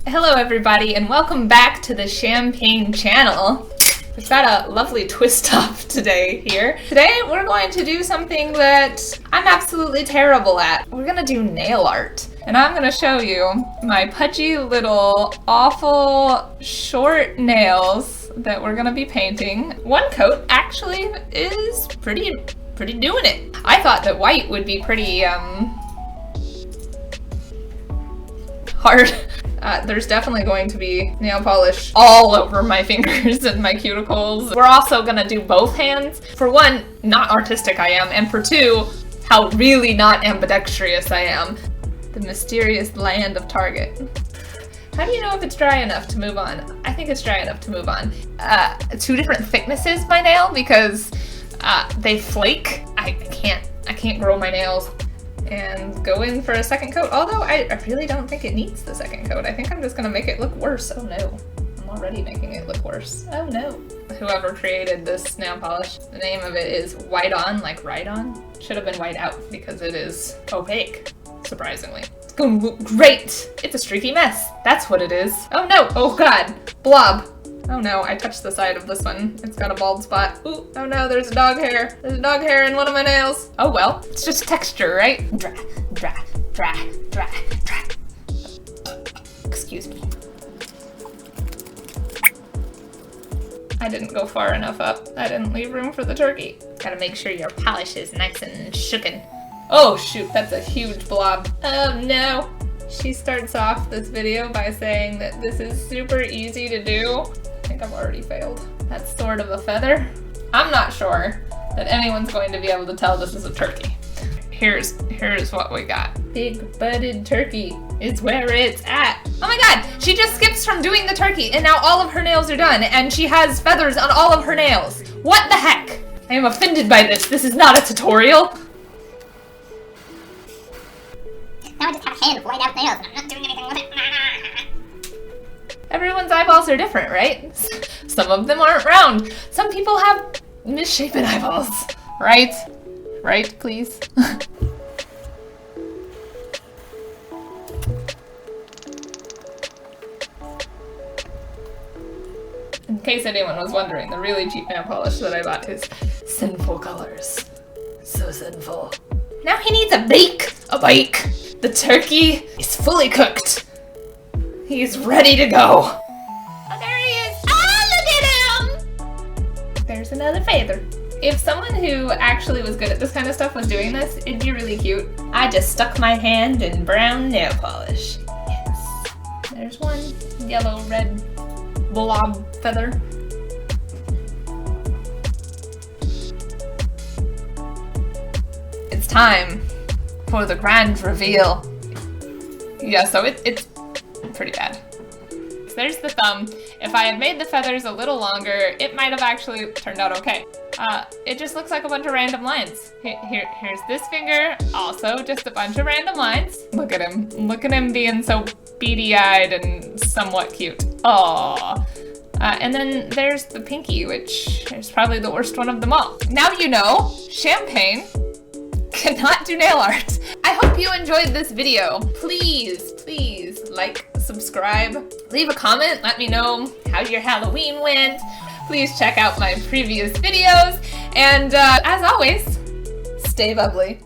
Hello everybody and welcome back to the Shampayne channel. We've got a lovely twist up today here. Today we're going to do something that I'm absolutely terrible at. We're gonna do nail art. And I'm gonna show you my pudgy little awful short nails that we're gonna be painting. One coat actually is pretty doing it. I thought that white would be pretty hard. There's definitely going to be nail polish all over my fingers and my cuticles. We're also gonna do both hands. For one, not artistic I am, and for two, how really not ambidextrous I am. The mysterious land of Target. How do you know if it's dry enough to move on? I think it's dry enough to move on. Two different thicknesses, my nail, because they flake. I can't grow my nails. And go in for a second coat, although I really don't think it needs the second coat. I think I'm just gonna make it look worse. Oh no, I'm already making it look worse. Oh no. Whoever created this nail polish, the name of it is White On, like Ride On. Should have been White Out because it is opaque, surprisingly. It's gonna look great. It's a streaky mess. That's what it is. Oh no, oh god, blob. Oh no, I touched the side of this one. It's got a bald spot. Ooh, oh no, there's dog hair. There's dog hair in one of my nails. Oh well, it's just texture, right? Dry. Excuse me. I didn't go far enough up. I didn't leave room for the turkey. Gotta make sure your polish is nice and shooken. Oh shoot, that's a huge blob. Oh no. She starts off this video by saying that this is super easy to do. I think I've already failed. That's sort of a feather. I'm not sure that anyone's going to be able to tell this is a turkey. Here's what we got. Big budded turkey is where it's at. Oh my god, she just skips from doing the turkey and now all of her nails are done and she has feathers on all of her nails. What the heck? I am offended by this. This is not a tutorial. Now I just have a hand of white out nails and I'm not doing anything with it. Everyone's eyeballs are different, right? Some of them aren't round. Some people have misshapen eyeballs, right? Right, please? In case anyone was wondering, the really cheap nail polish that I bought is Sinful Colors. So sinful. Now he needs a bake! A bake! The turkey is fully cooked. He's ready to go. Oh, there he is. Oh, look at him! There's another feather. If someone who actually was good at this kind of stuff was doing this, it'd be really cute. I just stuck my hand in brown nail polish. Yes. There's one yellow, red blob feather. It's time for the grand reveal. Yeah, so it's pretty bad. So there's the thumb. If I had made the feathers a little longer, it might have actually turned out okay. It just looks like a bunch of random lines. Here's this finger, also just a bunch of random lines. Look at him. Look at him being so beady-eyed and somewhat cute. Aww. And then there's the pinky, which is probably the worst one of them all. Now you know, Shampayne cannot do nail art. I hope you enjoyed this video. Please like, subscribe, leave a comment, let me know how your Halloween went. Please check out my previous videos, and as always, stay bubbly.